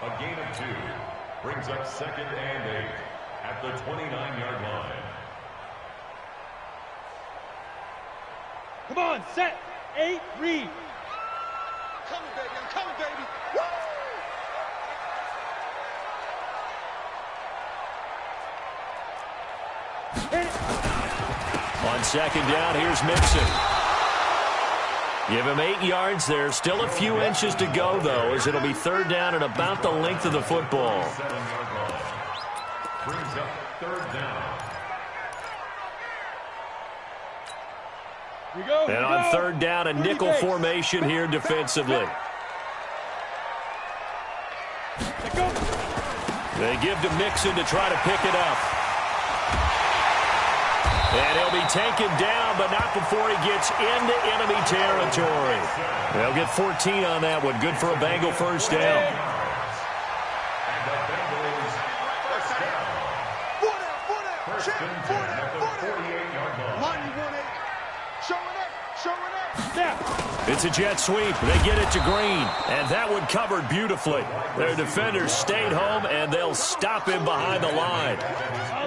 A gain of 2 brings up 2nd and 8 at the 29-yard line. Come on, set, 8, read. Coming, baby, I'm coming, baby. Woo! On 2nd down, here's Mixon. Give him 8 yards there. Still a few inches to go, though, as it'll be 3rd down and about the length of the football. Brings up 3rd down. And on 3rd down, a nickel formation here defensively. They give to Mixon to try to pick it up. And he'll be taken down, but not before he gets into enemy territory. They'll get 14 on that one. Good for a Bengal 1st down. It's a jet sweep. They get it to Green, and that one covered beautifully. Their defenders stayed home, and they'll stop him behind the line.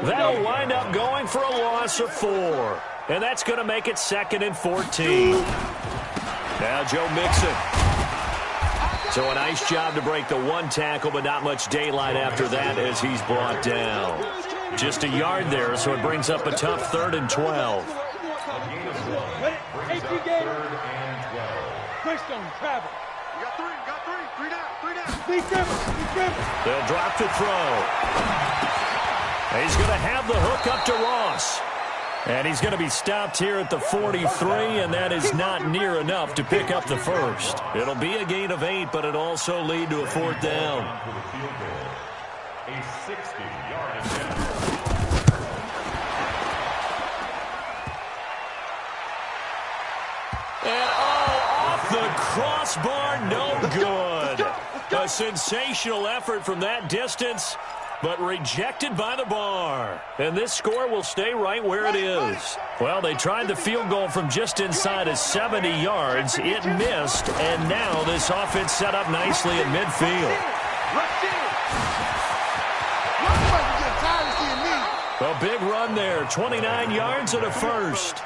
That'll wind up going for a loss of 4, and that's going to make it 2nd and 14. Now Joe Mixon. So a nice job to break the 1 tackle, but not much daylight after that as he's brought down. Just a yard there, so it brings up a tough 3rd and 12. Travel. You got 3 down. They'll drop to throw. He's going to have the hook up to Ross. And he's going to be stopped here at the 43, and that is not near enough to pick up the 1st. It'll be a gain of 8, but it'll also lead to a 4th down. A 60-yard attempt. And off the crossbar, no good. A sensational effort from that distance, but rejected by the bar. And this score will stay right where it is. Well, they tried the field goal from just inside of 70 yards. It missed, and now this offense set up nicely at midfield. A big run there, 29 yards and a 1st.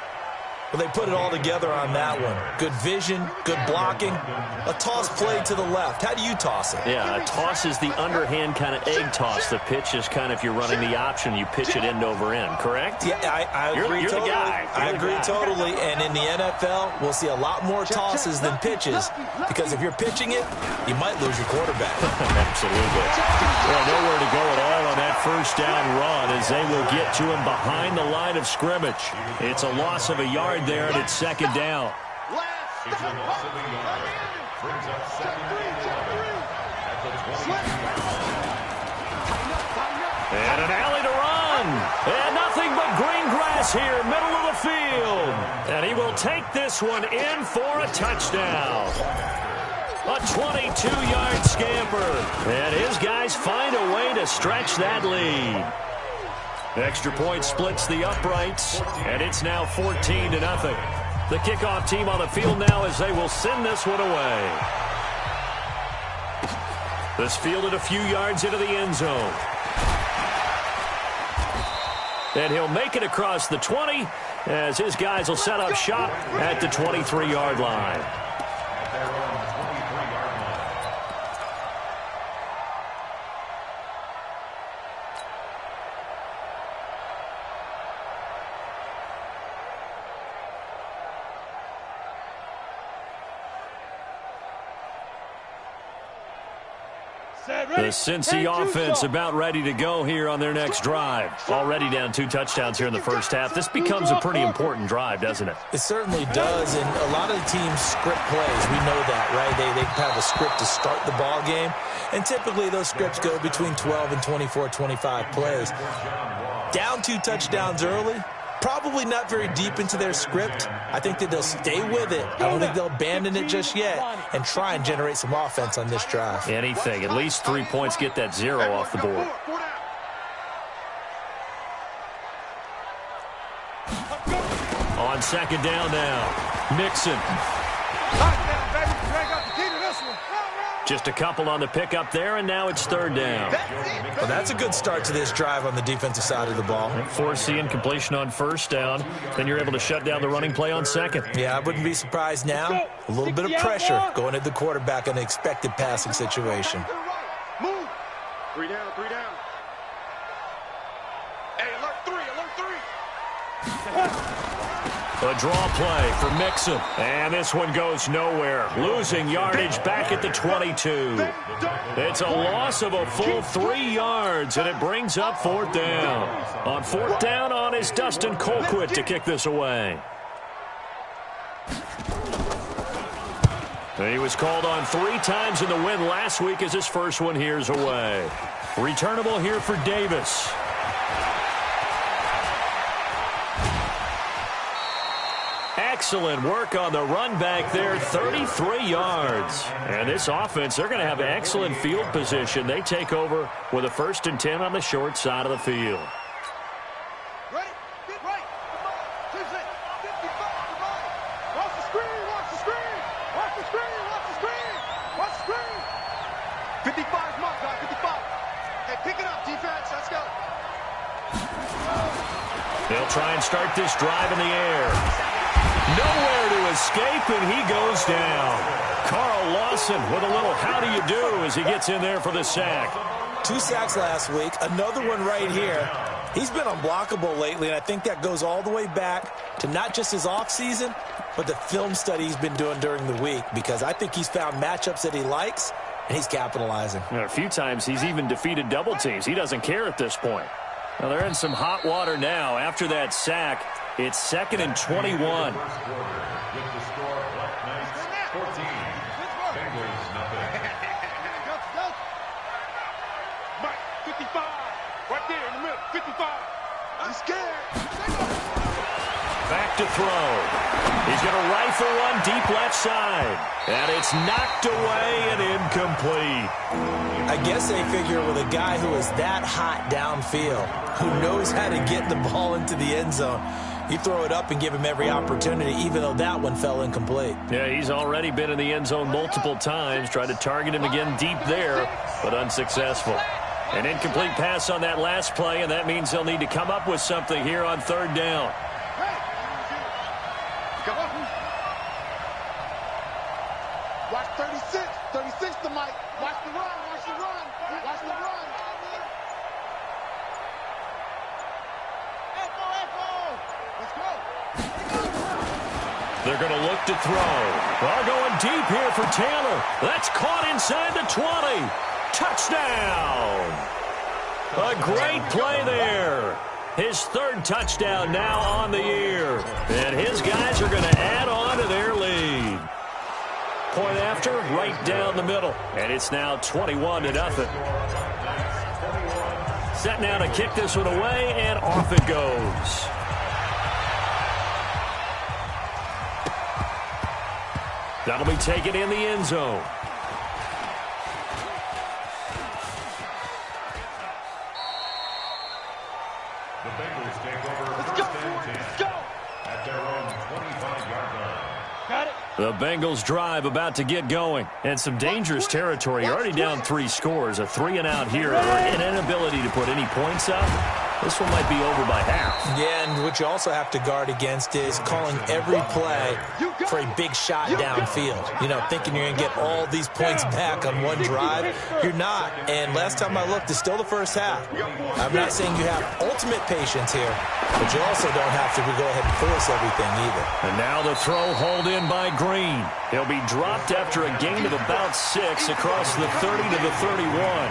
Well, they put it all together on that one. Good vision, good blocking. A toss play to the left. How do you toss it? Yeah, a toss is the underhand kind of egg toss. The pitch is kind of, if you're running the option, you pitch it end over end, correct? Yeah, I agree you're totally. The guy. I agree totally. And in the NFL, we'll see a lot more tosses than pitches, because if you're pitching it, you might lose your quarterback. Absolutely. Well, nowhere to go at all on that 1st down run as they will get to him behind the line of scrimmage. It's a loss of a yard there, and it's 2nd down. It's a loss of a yard. Brings up 2nd and 11 at the 20. And an alley to run. And nothing but green grass here, middle of the field. And he will take this one in for a touchdown. A 22-yard scamper. And his guys find a way to stretch that lead. Extra point splits the uprights, and it's now 14-0. The kickoff team on the field now as they will send this one away. This fielded a few yards into the end zone. And he'll make it across the 20 as his guys will set up shop at the 23-yard line. The Cincy offense about ready to go here on their next drive. Already down 2 touchdowns here in the 1st half. This becomes a pretty important drive, doesn't it? It certainly does, and a lot of the teams script plays. We know that, right? They have a script to start the ball game, and typically those scripts go between 12 and 24, 25 plays. Down 2 touchdowns early, probably not very deep into their script. I think that they'll stay with it. I don't think they'll abandon it just yet and try and generate some offense on this drive. Anything. At least 3 points, get that 0 off the board. On 2nd down now, Mixon. Just a couple on the pickup there, and now it's third down. Well, that's a good start to this drive on the defensive side of the ball. Forcing completion on first down. Then you're able to shut down the running play on second. Yeah, I wouldn't be surprised now. A little bit of pressure going at the quarterback in an expected passing situation. Move. 3 down, 3 down. Hey, alert 3, alert 3. A draw play for Mixon. And this one goes nowhere. Losing yardage back at the 22. It's a loss of a full 3 yards, and it brings up fourth down. On fourth down on is Dustin Colquitt to kick this away. He was called on 3 times in the win last week as his first one here's away. Returnable here for Davis. Excellent work on the run back there, 33 yards. And this offense, they're going to have excellent field position. They take over with a 1st and 10 on the short side of the field. Ready? Get right. Come on. 55. Come on. Watch the screen. Watch the screen. Watch the screen. Watch the screen. Watch the screen. 55 is mark, guys. 55. Hey, pick it up, defense. Let's go. They'll try and start this drive in the air. Nowhere to escape, and he goes down. Carl Lawson with a little how do you do as he gets in there for the sack. 2 sacks last week, another one right here. He's been unblockable lately, and I think that goes all the way back to not just his offseason, but the film study he's been doing during the week, because I think he's found matchups that he likes, and he's capitalizing. A few times he's even defeated double teams. He doesn't care at this point. Well, they're in some hot water now. After that sack, it's 2nd and 21. With the score, Black Knights 14, Bengals nothing. Go. Mike, 55. Right there in the middle. 55. I'm scared. Back to throw. He's going to rifle one deep left side. And it's knocked away and incomplete. I guess they figure with a guy who is that hot downfield, who knows how to get the ball into the end zone, you throw it up and give him every opportunity, even though that one fell incomplete. Yeah, he's already been in the end zone multiple times. Tried to target him again deep there, but unsuccessful. An incomplete pass on that last play, and that means they'll need to come up with something here on third down. Come on. Watch 36. 36 to Mike. Watch the run. Watch the run. Watch the run. Echo. Let's go. They're going to look to throw. Well, going deep here for Taylor. That's caught inside the 20. Touchdown. A great play there. His 3rd touchdown now on the year. And his guys are going to add on to their lead. Point after, right down the middle. And it's now 21-0. Set now to kick this one away, and off it goes. That'll be taken in the end zone. The Bengals take over 1st and 10 at their own 25-yard line. Got it. The Bengals drive about to get going. And some dangerous territory. You're already down 3 scores. A 3-and-out here, or an inability to put any points up. This one might be over by half. Yeah, and what you also have to guard against is calling every play for a big shot downfield. You know, thinking you're going to get all these points back on one drive. You're not. And last time I looked, it's still the first half. I'm not saying you have ultimate patience here, but you also don't have to go ahead and force everything either. And now the throw hauled in by Green. He'll be dropped after a gain of about 6 across the 30 to the 31.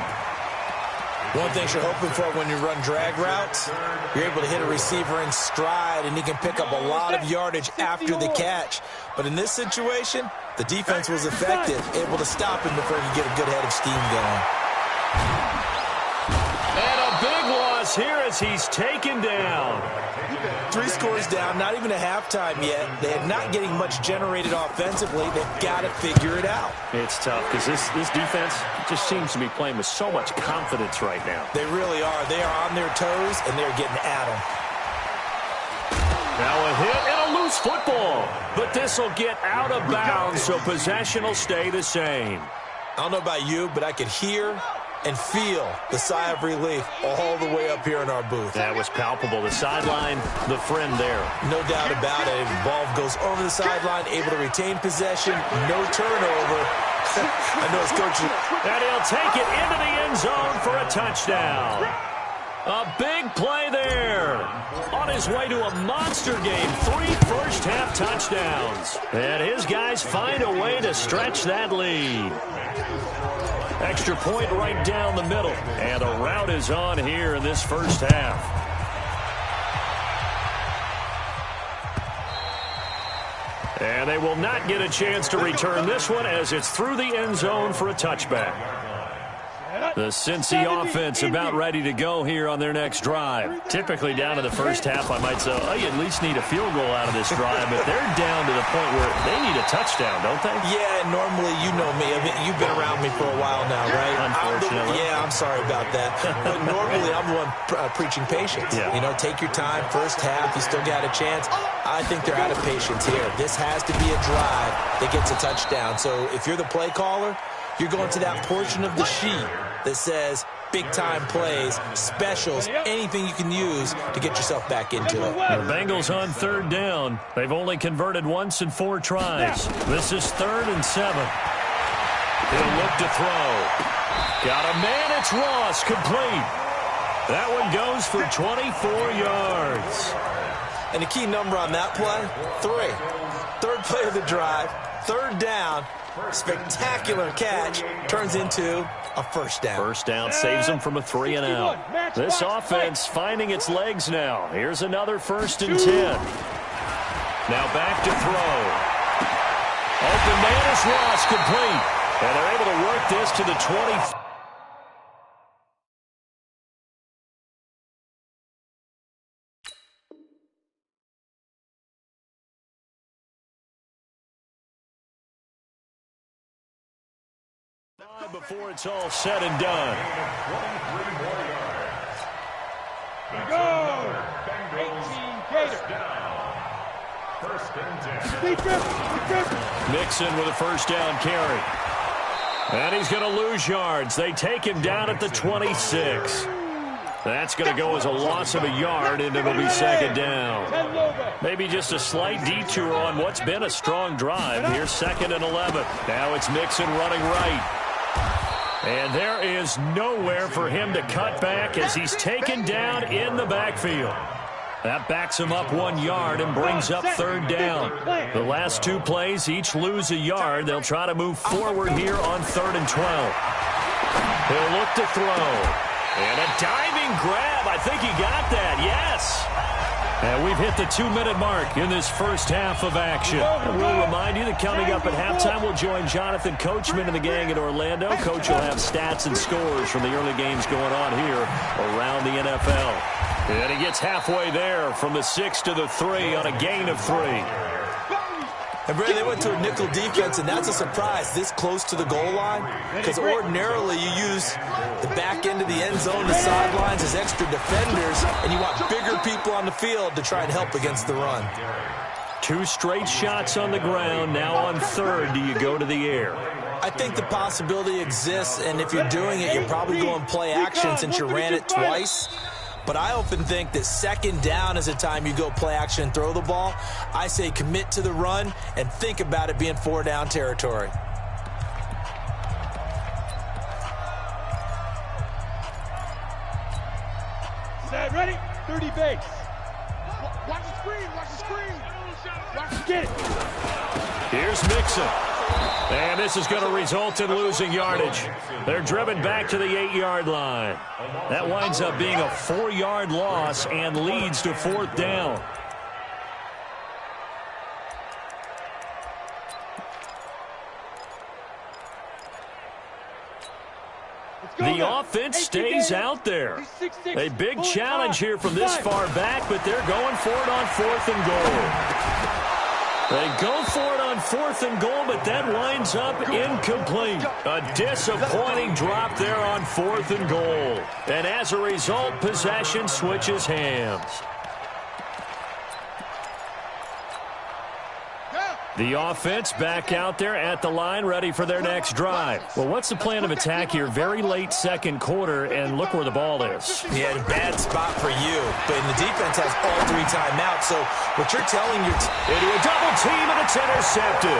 One thing you're hoping for when you run drag routes, you're able to hit a receiver in stride, and he can pick up a lot of yardage after the catch. But in this situation, the defense was effective, able to stop him before he could get a good head of steam going. And a big loss here as he's taken down. 3 scores down, not even a halftime yet. They're not getting much generated offensively. They've got to figure it out. It's tough because this defense just seems to be playing with so much confidence right now. They really are. They are on their toes, and they're getting at them. Now a hit and a loose football. But this will get out of bounds, so possession will stay the same. I don't know about you, but I could hear and feel the sigh of relief all the way up here in our booth. That was palpable. The sideline, the friend there. No doubt about it. The ball goes over the sideline, able to retain possession, no turnover. I know his coach. And he'll take it into the end zone for a touchdown. A big play there. On his way to a monster game, 3 first-half touchdowns. And his guys find a way to stretch that lead. Extra point right down the middle. And a rout is on here in this first half. And they will not get a chance to return this one as it's through the end zone for a touchback. The Cincy offense about ready to go here on their next drive. Typically down to the first half, I might say, oh, you at least need a field goal out of this drive, but they're down to the point where they need a touchdown, don't they? Yeah, normally, you know me. I mean, you've been around me for a while now, right? Unfortunately. I'm sorry about that. But normally, I'm the one preaching patience. Yeah. You know, take your time. First half, you still got a chance. I think they're out of patience here. This has to be a drive that gets a touchdown. So if you're the play caller, you're going to that portion of the sheet that says big-time plays, specials, anything you can use to get yourself back into it. The Bengals on third down. They've only converted once in 4 tries. This is 3rd and 7. He'll look to throw. Got a man. It's Ross, complete. That one goes for 24 yards. And the key number on that play, 3. Third play of the drive, 3rd down. Spectacular catch turns into a first down. First down saves them from a 3 and out. This offense finding its legs now. Here's another 1st and 10. Now back to throw. Open man is Ross, complete. And they're able to work this to the 20. Before it's all said and done. Go! 18 Gator. Mixon with a first down carry. And he's going to lose yards. They take him down at the 26. That's going to go as a loss of a yard, and it'll be 2nd down. Maybe just a slight detour on what's been a strong drive. Here's 2nd and 11. Now it's Mixon running right. And there is nowhere for him to cut back as he's taken down in the backfield. That backs him up 1 yard and brings up 3rd down. The last 2 plays each lose a yard. They'll try to move forward here on 3rd and 12. He'll look to throw. And a diving grab. I think he got that. Yes. And we've hit the 2-minute mark in this first half of action. And we'll remind you that coming up at halftime, we'll join Jonathan Coachman and the gang in Orlando. Coach will have stats and scores from the early games going on here around the NFL. And he gets halfway there from the 6 to the 3 on a gain of 3. And, Brandon, they went to a nickel defense, and that's a surprise this close to the goal line, because ordinarily you use the back end of the end zone, the sidelines as extra defenders, and you want bigger people on the field to try and help against the run. 2 straight shots on the ground. Now on 3rd, do you go to the air? I think the possibility exists, and if you're doing it, you're probably going play action since you ran it twice. But I often think that 2nd down is a time you go play action and throw the ball. I say commit to the run and think about it being 4-down territory. Set, ready? 30 base. Watch the screen, watch the screen. Get it. Here's Mixon. And this is going to result in losing yardage. They're driven back to the 8-yard line. That winds up being a 4-yard loss and leads to 4th down. The offense stays out there. A big challenge here from this far back, but they're going for it on 4th and goal. They go for it on 4th and goal, but that winds up incomplete. A disappointing drop there on 4th and goal. And as a result, possession switches hands. Down. The offense back out there at the line, ready for their next drive. Well, what's the plan of attack here? Very late second quarter, and look where the ball is. Yeah, a bad spot for you. But the defense has all 3 timeouts, so what you're telling your into a double team, and it's intercepted.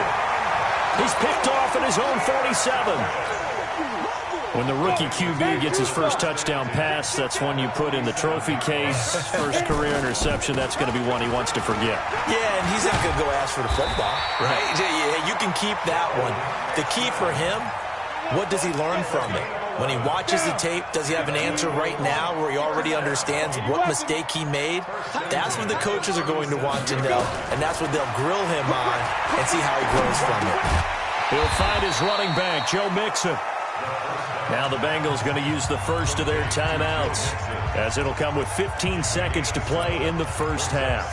He's picked off at his own 47. When the rookie QB gets his first touchdown pass, that's one you put in the trophy case. First career interception, that's going to be one he wants to forget. Yeah, and he's not going to go ask for the football, right? Yeah, you can keep that one. The key for him, what does he learn from it? When he watches the tape, does he have an answer right now where he already understands what mistake he made? That's what the coaches are going to want to know, and that's what they'll grill him on and see how he grows from it. He'll find his running back, Joe Mixon. Now the Bengals going to use the first of their timeouts, as it'll come with 15 seconds to play in the first half.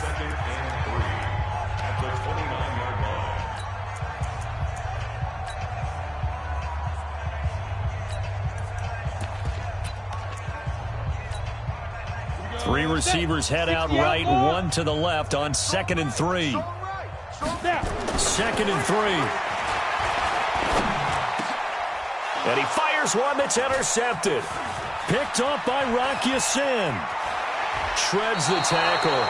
Three receivers head out right, one to the left on 2nd and 3. 2nd and 3. And he fires one that's intercepted. Picked up by Rocky Sin. Shreds the tackle.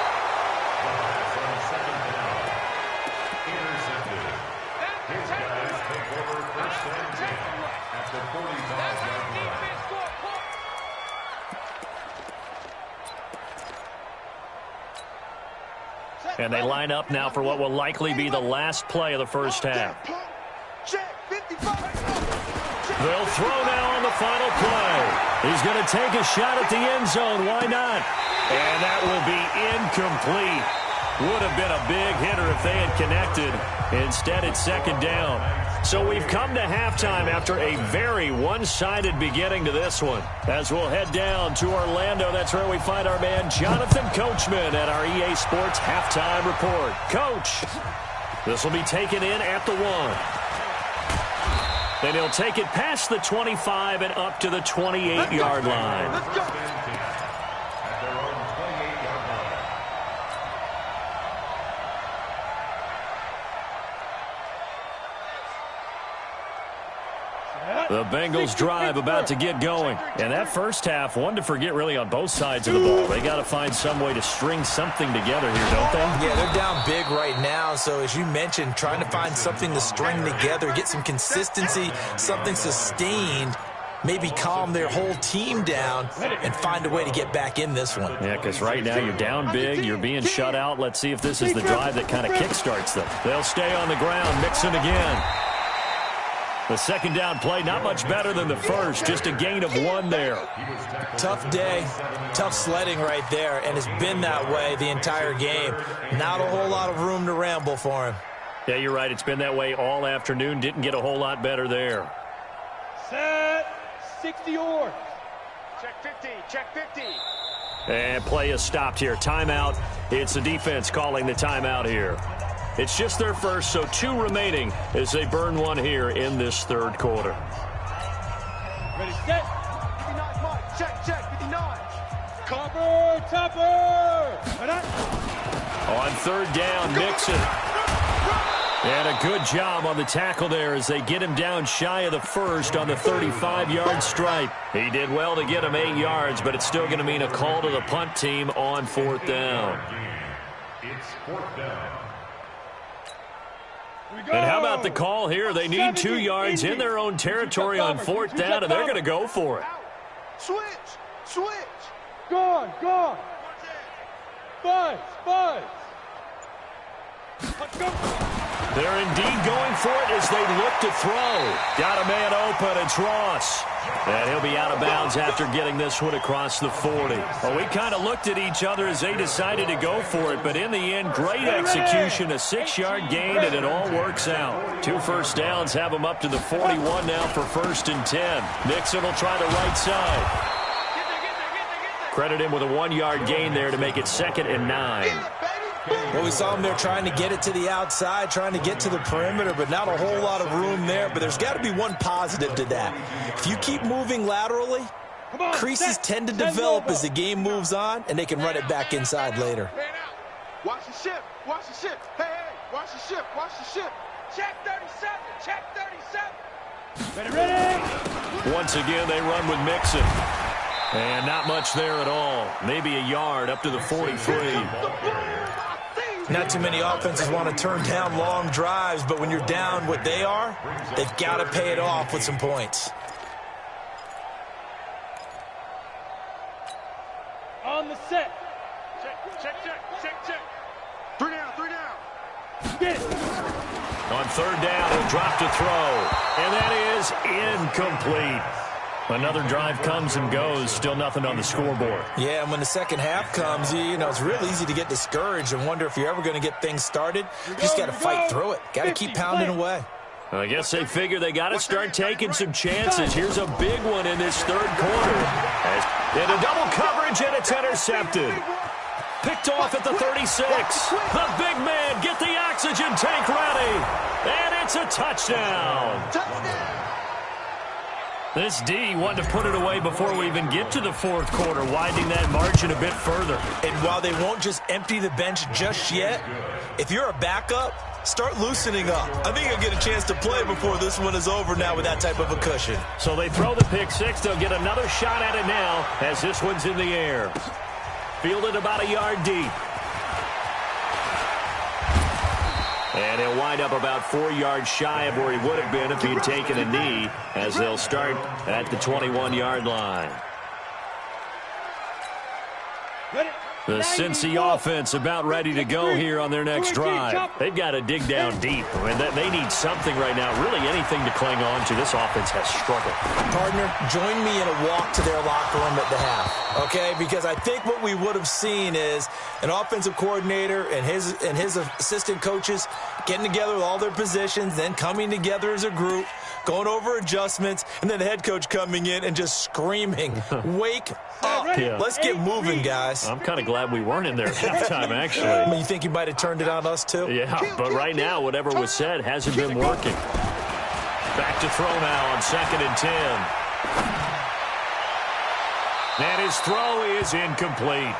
And they line up now for what will likely be the last play of the first half. They'll throw now on the final play. He's going to take a shot at the end zone. Why not? And that will be incomplete. Would have been a big hitter if they had connected. Instead, it's 2nd down. So we've come to halftime after a very one-sided beginning to this one. As we'll head down to Orlando, that's where we find our man Jonathan Coachman at our EA Sports Halftime Report. Coach, this will be taken in at the 1. Then he'll take it past the 25 and up to the 28-yard line. Let's go. The Bengals drive about to get going. And that first half, one to forget really on both sides of the ball. They got to find some way to string something together here, don't they? Yeah, they're down big right now. So as you mentioned, trying to find something to string together, get some consistency, something sustained, maybe calm their whole team down and find a way to get back in this one. Yeah, because right now you're down big, you're being shut out. Let's see if this is the drive that kind of kickstarts them. They'll stay on the ground, Mixon again. The 2nd down play, not much better than the first, just a gain of 1 there. Tough day, tough sledding right there, and it's been that way the entire game. Not a whole lot of room to ramble for him. Yeah, you're right. It's been that way all afternoon. Didn't get a whole lot better there. Set 60 yards. Check 50, check 50. And play is stopped here. Timeout. It's the defense calling the timeout here. It's just their first, so 2 remaining as they burn one here in this 3rd quarter. Ready, set. 59, Mike. Check, 59. Topper. On 3rd down, Mixon. And a good job on the tackle there as they get him down shy of the first on the 35-yard stripe. He did well to get him 8 yards, but it's still going to mean a call to the punt team on 4th down. It's 4th down. And how about the call here? They need 2 yards in their own territory on 4th down, and they're going to go for it. Switch. Gone. Buzz. Let's go. They're indeed going for it as they look to throw. Got a man open, it's Ross. And he'll be out of bounds after getting this one across the 40. Well, we kind of looked at each other as they decided to go for it, but in the end, great execution, a 6-yard gain, and it all works out. 2 first downs have them up to the 41 now for 1st and 10. Mixon will try the right side. Credit him with a 1-yard gain there to make it 2nd and 9. Well, we saw them there trying to get it to the outside, trying to get to the perimeter, but not a whole lot of room there. But there's got to be one positive to that. If you keep moving laterally, creases tend to develop as the game moves on, and they can run it back inside later. Watch the ship. Hey. Watch the ship. Watch the ship. Check 37. Check 37. Ready, ready. Once again, they run with Mixon. And not much there at all. Maybe a yard up to the 43. Not too many offenses want to turn down long drives, but when you're down what they are, they've got to pay it off with some points. On the set. Check. 3 down. Get it. On third down, he'll drop to throw. And that is incomplete. Another drive comes and goes. Still nothing on the scoreboard. Yeah, and when the second half comes, you know, it's real easy to get discouraged and wonder if you're ever going to get things started. You just got to fight through it. Got to keep pounding away. I guess they figure they got to start taking some chances. Here's a big one in this third quarter. And a double coverage, and it's intercepted. Picked off at the 36. The big man, get the oxygen tank ready. And it's a touchdown. This D wanted to put it away before we even get to the fourth quarter, widening that margin a bit further. And while they won't just empty the bench just yet, if you're a backup, start loosening up. I think you'll get a chance to play before this one is over now with that type of a cushion. So they throw the pick six. They'll get another shot at it now as this one's in the air. Fielded about a yard deep. And he'll wind up about 4 yards shy of where he would have been if he'd taken a knee, as they'll start at the 21-yard line. Ready. The Cincy offense about ready to go here on their next drive. They've got to dig down deep. I mean, they need something right now, really anything to cling on to. This offense has struggled. Partner, join me in a walk to their locker room at the half, okay? Because I think what we would have seen is an offensive coordinator and his assistant coaches getting together with all their positions, then coming together as a group, going over adjustments, and then the head coach coming in and just screaming, wake up. Yeah. Let's get moving, guys. I'm kind of glad we weren't in there at halftime, actually. I mean, you think you might have turned it on us, too? Yeah, but right now, whatever was said hasn't been working. Back to throw now on 2nd and 10. And his throw is incomplete.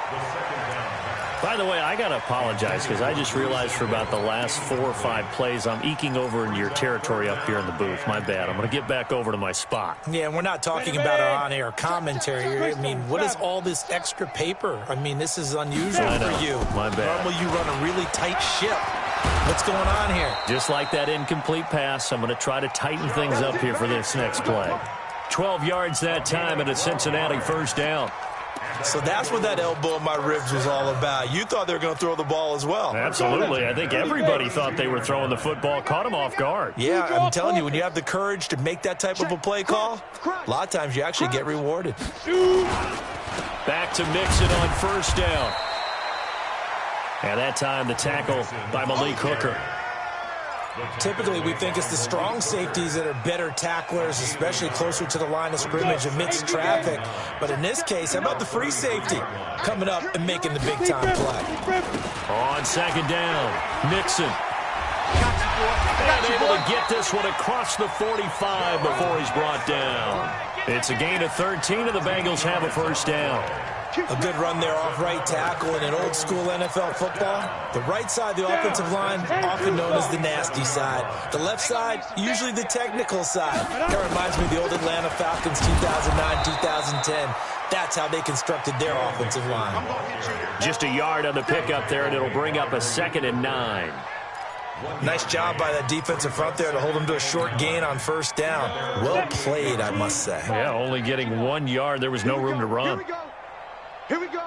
By the way, I got to apologize because I just realized for about the last 4 or 5 plays, I'm eking over into your territory up here in the booth. My bad. I'm going to get back over to my spot. Yeah, and we're not talking about our on-air commentary here. I mean, what is all this extra paper? I mean, this is unusual for you. My bad. Normally you run a really tight ship. What's going on here? Just like that incomplete pass, I'm going to try to tighten things up here for this next play. 12 yards that time and a Cincinnati first down. So that's what that elbow in my ribs was all about. You thought they were going to throw the ball as well. Absolutely. I think everybody thought they were throwing the football, caught him off guard. Yeah, I'm telling you, when you have the courage to make that type of a play call, a lot of times you actually get rewarded. Back to Mixon on first down. And that time the tackle by Malik Hooker. Typically, we think it's the strong safeties that are better tacklers, especially closer to the line of scrimmage amidst traffic. But in this case, how about the free safety coming up and making the big-time play? On 2nd down, Mixon. And able to get this one across the 45 before he's brought down. It's a gain of 13, and the Bengals have a first down. A good run there off right tackle in an old-school NFL football. The right side, the offensive line, often known as the nasty side. The left side, usually the technical side. That reminds me of the old Atlanta Falcons 2009-2010. That's how they constructed their offensive line. Just a yard on the pickup there, and it'll bring up a 2nd and 9. Nice job by that defensive front there to hold them to a short gain on first down. Well played, I must say. Yeah, only getting 1 yard. There was no room to run. Here we go.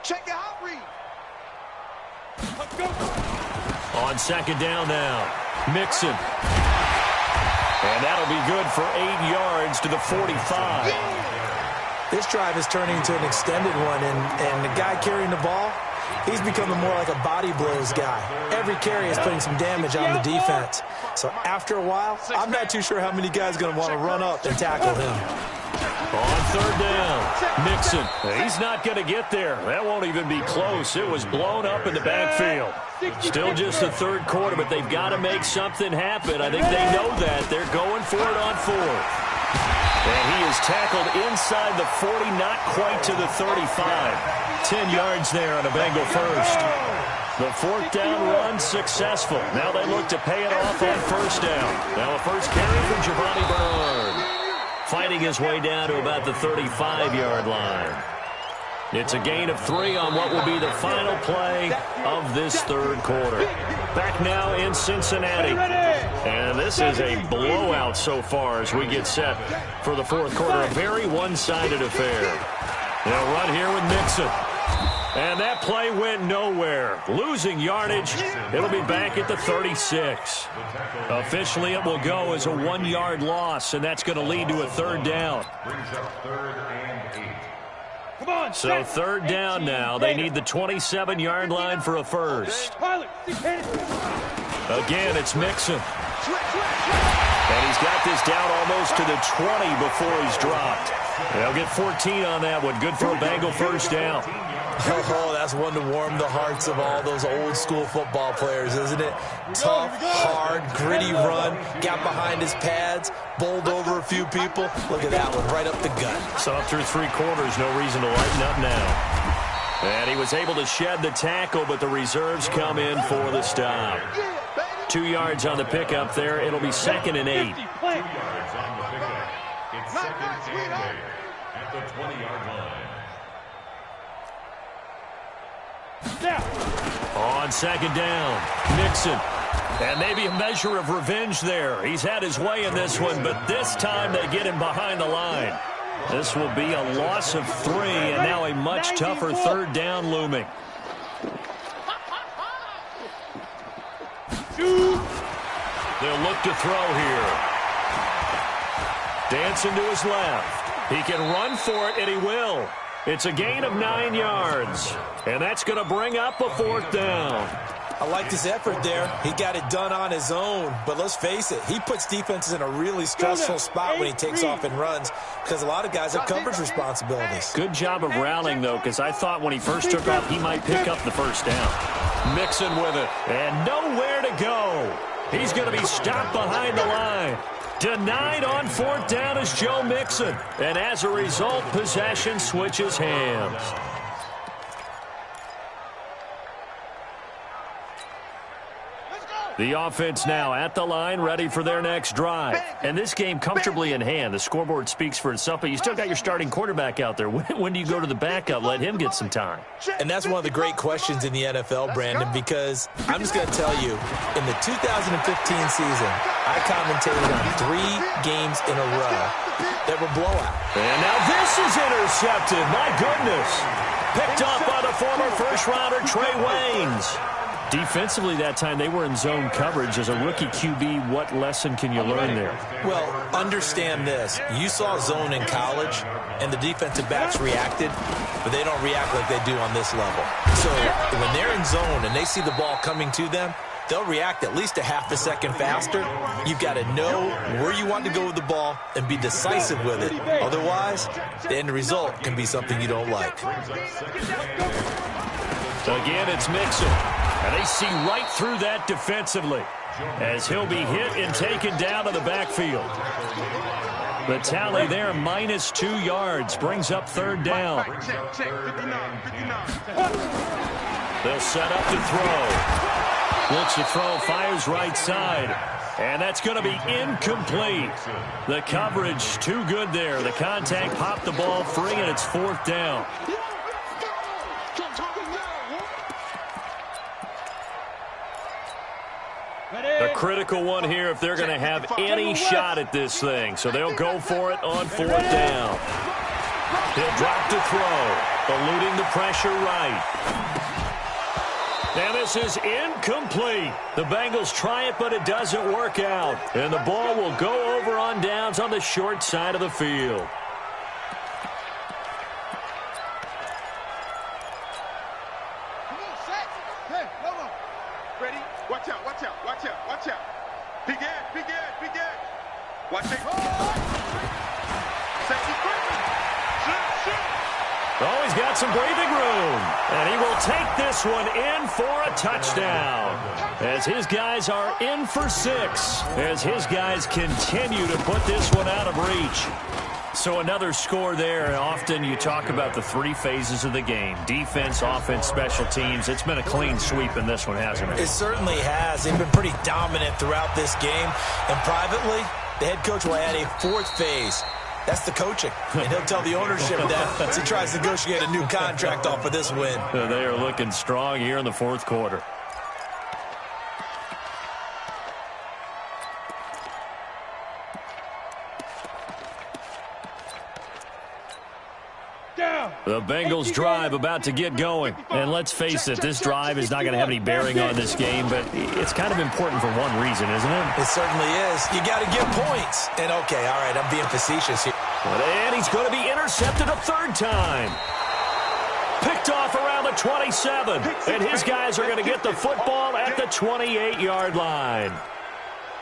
Check the out read. Let's go. On 2nd down now, Mixon. And that'll be good for 8 yards to the 45. This drive is turning into an extended one, and the guy carrying the ball, he's becoming more like a body blows guy. Every carry is putting some damage on the defense. So after a while, I'm not too sure how many guys are going to want to run up and tackle him. On 3rd down, Mixon. He's not going to get there. That won't even be close. It was blown up in the backfield. Still just the 3rd quarter, but they've got to make something happen. I think they know that. They're going for it on 4th. And he is tackled inside the 40, not quite to the 35. 10 yards there on a Bengal first. The fourth down run successful. Now they look to pay it off on first down. Now a first carry from Giovanni Bernard. Fighting his way down to about the 35-yard line. It's a gain of 3 on what will be the final play of this third quarter. Back now in Cincinnati. And this is a blowout so far as we get set for the fourth quarter. A very one-sided affair. They'll run here with Mixon. And that play went nowhere. Losing yardage. It'll be back at the 36. Officially, it will go as a 1-yard loss, and that's going to lead to a third down. So third down now. They need the 27-yard line for a first. Again, it's Mixon. And he's got this down almost to the 20 before he's dropped. They'll get 14 on that one. Good for a Bengal first down. Oh, that's one to warm the hearts of all those old-school football players, isn't it? Tough, hard, gritty run. Got behind his pads, bowled over a few people. Look at that one, right up the gut. So up through 3 quarters, no reason to lighten up now. And he was able to shed the tackle, but the reserves come in for the stop. 2 yards on the pickup there. It'll be 2nd and 8. 2 yards on the pickup. It's 2nd and 8 at the 20-yard line. On 2nd down, Mixon. And maybe a measure of revenge there. He's had his way in this one, but this time they get him behind the line. This will be a loss of 3, and now a much tougher third down looming. They'll look to throw here. Dancing to his left. He can run for it, and he will. It's a gain of 9 yards, and that's going to bring up a 4th down. I like his effort there. He got it done on his own, but let's face it, he puts defenses in a really stressful spot when he takes off and runs because a lot of guys have coverage responsibilities. Good job of rallying, though, because I thought when he first took off, he might pick up the first down. Mixon with it, and nowhere to go. He's going to be stopped behind the line. Denied on 4th down is Joe Mixon. And as a result, possession switches hands. The offense now at the line, ready for their next drive. And this game comfortably in hand. The scoreboard speaks for itself, but you still got your starting quarterback out there. When do you go to the backup? Let him get some time. And that's one of the great questions in the NFL, Brandon, because I'm just going to tell you, in the 2015 season, I commentated on 3 games in a row that were blowout. And now this is intercepted. My goodness. Picked off by the former first-rounder Trey Waynes. Defensively that time, they were in zone coverage. As a rookie QB, what lesson can you learn there? Well, understand this. You saw zone in college, and the defensive backs reacted, but they don't react like they do on this level. So when they're in zone and they see the ball coming to them, they'll react at least a half a second faster. You've got to know where you want to go with the ball and be decisive with it. Otherwise, the end result can be something you don't like. Again, it's Mixon. And they see right through that defensively as he'll be hit and taken down to the backfield. The tally there, minus 2 yards, brings up 3rd down. They'll set up to throw. Looks to throw, fires right side. And that's going to be incomplete. The coverage too good there. The contact popped the ball free, and it's 4th down. A critical one here if they're going to have any shot at this thing. So they'll go for it on 4th down. He'll drop to throw, eluding the pressure right. And this is incomplete. The Bengals try it, but it doesn't work out. And the ball will go over on downs on the short side of the field. Watch out, watch out, watch out, watch out. Big Ed, big Ed, big Ed. Watch it. Safety quickly. Oh, he's got some breathing room. And he will take this one in for a touchdown. As his guys are in for 6. As his guys continue to put this one out of reach. So another score there, and often you talk about the three phases of the game. Defense, offense, special teams. It's been a clean sweep in this one, hasn't it? It certainly has. They've been pretty dominant throughout this game. And privately, the head coach will add a fourth phase. That's the coaching. And he'll tell the ownership that as he tries to negotiate a new contract off of this win. They are looking strong here in the fourth quarter. The Bengals drive about to get going. And let's face it, this drive is not going to have any bearing on this game, but it's kind of important for one reason, isn't it? It certainly is. You got to get points. And okay, all right, I'm being facetious here. And he's going to be intercepted a third time. Picked off around the 27. And his guys are going to get the football at the 28-yard line.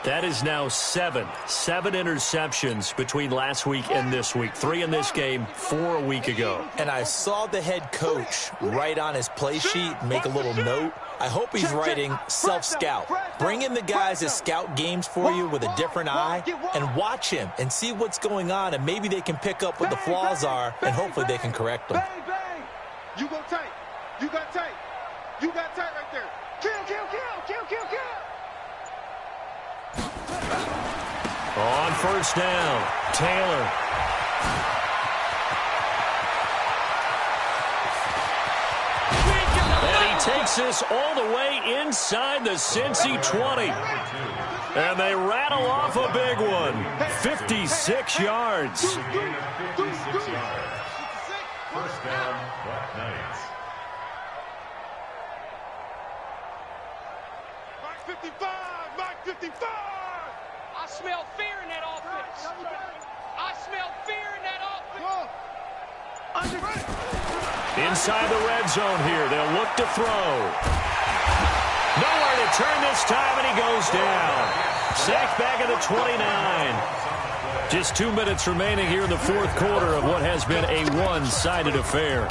That is now seven interceptions between last week and this week. 3 in this game, 4 a week ago. And I saw the head coach write on his play sheet, make a little note. I hope he's writing self-scout. Bring in the guys that scout games for you with a different eye and watch him and see what's going on, and maybe they can pick up what the flaws are, and hopefully they can correct them. Bang, bang. You go tight. You got tight. You got tight right there. Kill, kill, kill, kill, kill, kill. On first down, Taylor. And he takes this all the way inside the Cincy 20. And they rattle off a big one. 56 yards. 56 yards. First down, Black Knights. Mark 55, Mark 55. I smell fear in that offense. I smell fear in that offense. Inside the red zone here. They'll look to throw. Nowhere to turn this time, and he goes down. Sacked back at the 29. Just 2 minutes remaining here in the fourth quarter of what has been a one-sided affair.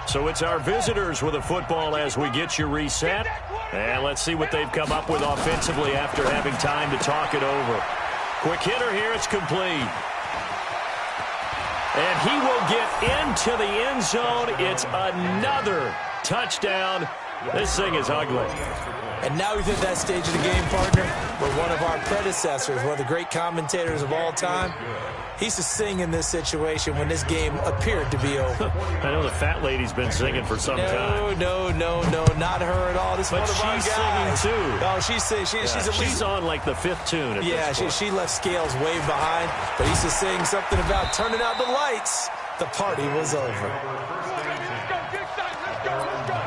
So it's our visitors with a football as we get you reset. And let's see what they've come up with offensively after having time to talk it over. Quick hitter here, it's complete. And he will get into the end zone. It's another touchdown. This thing is ugly. And now we've hit that stage of the game, partner, where one of our predecessors, one of the great commentators of all time, he used to sing in this situation when this game appeared to be over. I know the fat lady's been singing for some time. No, not her at all. This is But one of our she's guys. singing too. Oh, she's singing. She's at least. She's on like the 5th tune at Yeah, this point. she left Scales way behind, but he used to sing something about turning out the lights. The party was over. Let's go, get excited. Let's go, let's go.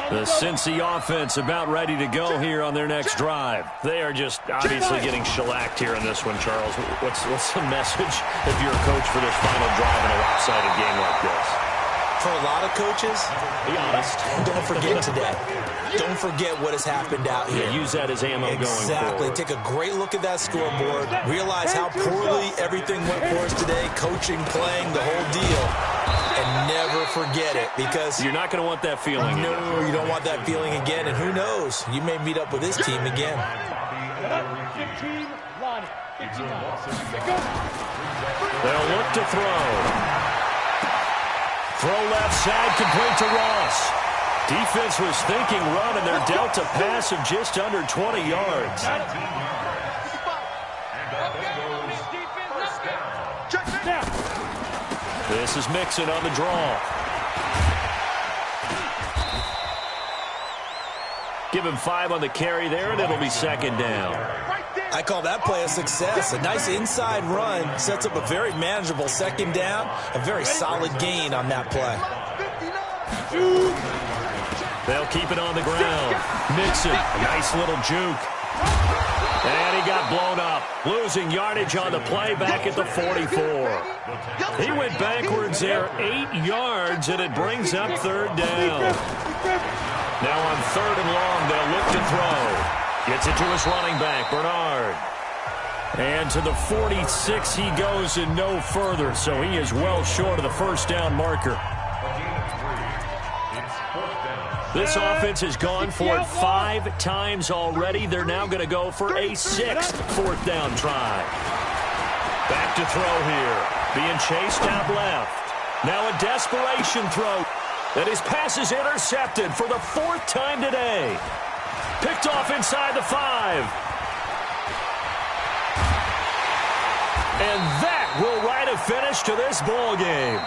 The Cincy offense about ready to go here on their next drive. They are just obviously getting shellacked here in this one, Charles. What's the message if you're a coach for this final drive in a lopsided game like this? For a lot of coaches, Be honest. don't forget today. Don't forget what has happened out here. Yeah, use that as ammo going Exactly. forward. Take a great look at that scoreboard. Realize how poorly everything went for us today. Coaching, playing, the whole deal. And never forget it, because You're not going to want that feeling. no, you don't want that feeling again. And who knows? You may meet up with this team again. 15, line it. 59. They'll look to throw. Throw left side, complete to Ross. Defense was thinking run, and they're dealt a pass of just under 20 yards. This is Mixon on the draw. Give him 5 on the carry there, and it'll be second down. I call that play a success. A nice inside run sets up a very manageable second down. A very solid gain on that play. They'll keep it on the ground. Mixon, a nice little juke. And he got blown up. Losing yardage on the play back at the 44. He went backwards there 8 yards, and it brings up third down. Now on 3rd and long, they'll look to throw. Gets it to his running back, Bernard. And to the 46 he goes and no further, so he is well short of the first down marker. This offense has gone for it 5 times already. They're now going to go for a 6th fourth down try. Back to throw here. Being chased out left. Now a desperation throw. And his pass is intercepted for the 4th time today. Picked off inside the 5. And that will write a finish to this ball game.